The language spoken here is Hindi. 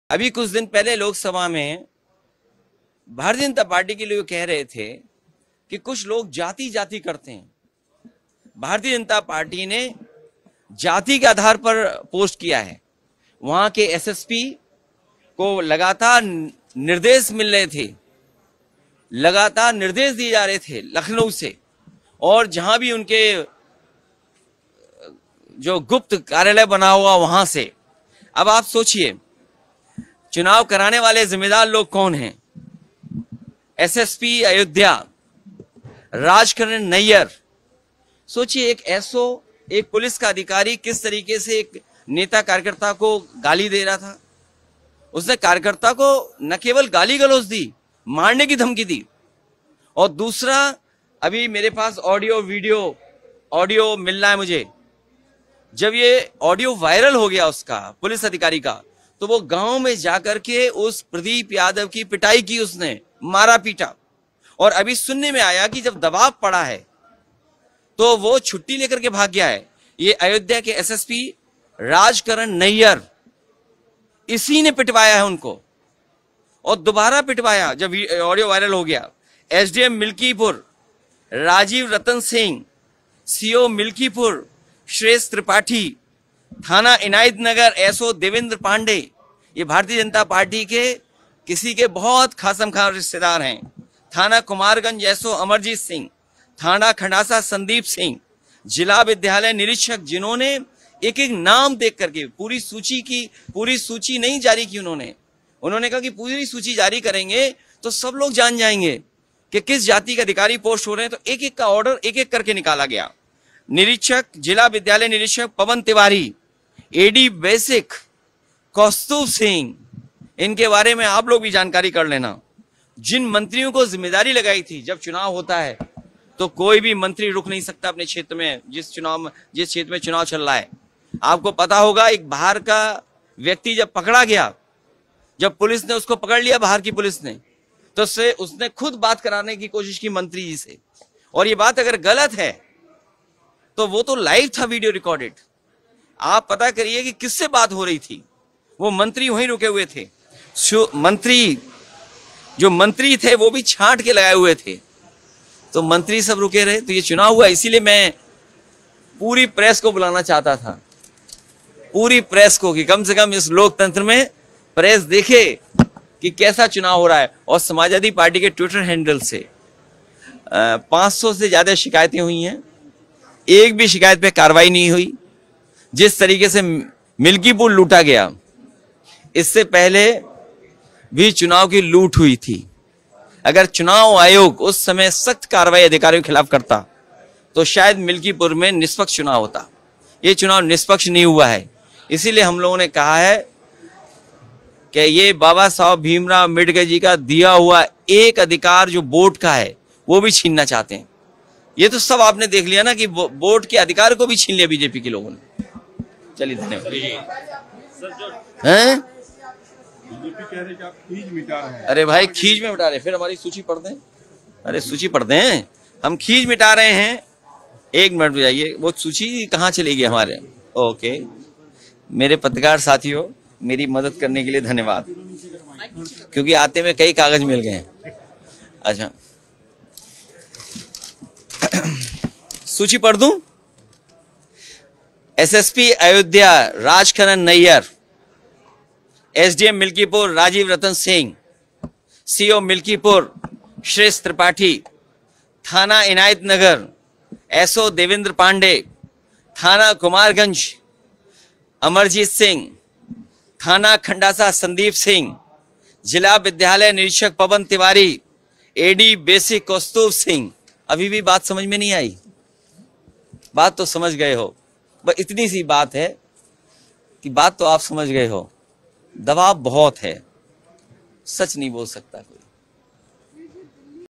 अभी कुछ दिन पहले लोकसभा में भारतीय जनता पार्टी के लोग कह रहे थे कि कुछ लोग जाति जाति करते हैं। भारतीय जनता पार्टी ने जाति के आधार पर पोस्ट किया है। वहां के एसएसपी को लगातार निर्देश मिल रहे थे, लगातार निर्देश दिए जा रहे थे लखनऊ से, और जहां भी उनके जो गुप्त कार्यालय बना हुआ वहां से। अब आप सोचिए, चुनाव कराने वाले जिम्मेदार लोग कौन हैं? एसएसपी अयोध्या राजकरण नैयर। सोचिए, एक एसओ, एक पुलिस का अधिकारी किस तरीके से एक नेता कार्यकर्ता को गाली दे रहा था। उसने कार्यकर्ता को न केवल गाली गलौज दी, मारने की धमकी दी। और दूसरा, अभी मेरे पास ऑडियो मिल रहा है मुझे। जब ये ऑडियो वायरल हो गया उसका, पुलिस अधिकारी का, तो वो गांव में जाकर के उस प्रदीप यादव की पिटाई की, उसने मारा पीटा। और अभी सुनने में आया कि जब दबाव पड़ा है तो वो छुट्टी लेकर के भाग गया है। ये अयोध्या के एसएसपी राजकरण नैयर, इसी ने पिटवाया है उनको, और दोबारा पिटवाया जब ऑडियो वायरल हो गया। एसडीएम मिल्कीपुर राजीव रतन सिंह, सीओ मिल्कीपुर श्रेष्ठ त्रिपाठी, थाना इनायत नगर एसओ देवेंद्र पांडे, ये भारतीय जनता पार्टी के किसी के बहुत खासम खास रिश्तेदार हैं। थाना कुमारगंज एसओ अमरजीत सिंह, थाना खंडासा संदीप सिंह, जिला विद्यालय निरीक्षक, जिन्होंने एक एक नाम देख करके पूरी सूची नहीं जारी की। उन्होंने कहा कि पूरी सूची जारी करेंगे तो सब लोग जान जाएंगे कि किस जाति के अधिकारी पोस्ट हो रहे हैं। तो एक एक का ऑर्डर एक एक करके निकाला गया। निरीक्षक, जिला विद्यालय निरीक्षक पवन तिवारी, एडी बेसिक कौस्तुभ सिंह, इनके बारे में आप लोग भी जानकारी कर लेना। जिन मंत्रियों को जिम्मेदारी लगाई थी, जब चुनाव होता है तो कोई भी मंत्री रुक नहीं सकता अपने क्षेत्र में, जिस क्षेत्र में चुनाव चल रहा है। आपको पता होगा, एक बाहर का व्यक्ति जब पकड़ा गया, जब पुलिस ने उसको पकड़ लिया, बाहर की पुलिस ने, तो उसने खुद बात कराने की कोशिश की मंत्री जी से। और ये बात अगर गलत है तो वो तो लाइव था, वीडियो रिकॉर्डेड। आप पता करिए कि किससे बात हो रही थी। वो मंत्री वहीं रुके हुए थे। जो मंत्री थे वो भी छांट के लगाए हुए थे, तो मंत्री सब रुके रहे। तो ये चुनाव हुआ। इसीलिए मैं पूरी प्रेस को बुलाना चाहता था, पूरी प्रेस को, कि कम से कम इस लोकतंत्र में प्रेस देखे कि कैसा चुनाव हो रहा है। और समाजवादी पार्टी के ट्विटर हैंडल से 500 से ज्यादा शिकायतें हुई हैं, एक भी शिकायत पे कार्रवाई नहीं हुई। जिस तरीके से मिल्कीपुर लूटा गया, इससे पहले भी चुनाव की लूट हुई थी। अगर चुनाव आयोग उस समय सख्त कार्रवाई अधिकारियों के खिलाफ करता तो शायद मिल्कीपुर में निष्पक्ष चुनाव होता। ये चुनाव निष्पक्ष नहीं हुआ है। इसीलिए हम लोगों ने कहा है कि ये बाबा साहब भीमराव अम्बेडकर जी का दिया हुआ एक अधिकार जो वोट का है, वो भी छीनना चाहते हैं। ये तो सब आपने देख लिया ना कि वोट के अधिकार को भी छीन लिया बीजेपी के लोगों ने। चलिए, धन्यवाद। हैं? बीजेपी कह रहे कि आप खींच मिटा रहे हैं। अरे भाई, खींच में मिटा रहे, फिर हमारी सूची पढ़ दें। अरे सूची पढ़ दें, हम खींच मिटा रहे हैं। एक मिनट में जाइए, वो सूची कहाँ चली गई हमारे? ओके, मेरे पत्रकार साथियों, मेरी मदद करने के लिए धन्यवाद, क्योंकि आते में कई कागज मिल गए हैं। अच्छा, सूची पढ़ दूं? SSP Ayodhya Rajkaran Nayyar, SDM Milkipur Rajiv Ratan Singh, CO Milkipur श्रेष्ठ त्रिपाठी, थाना इनायत नगर एसओ देवेंद्र पांडे, थाना कुमारगंज अमरजीत सिंह, थाना खंडासा संदीप सिंह, जिला विद्यालय निरीक्षक पवन तिवारी, एडी बेसिक कौस्तुभ सिंह। अभी भी बात समझ में नहीं आई? बात तो समझ गए हो, बस इतनी सी बात है कि बात तो आप समझ गए हो। दबाव बहुत है, सच नहीं बोल सकता कोई।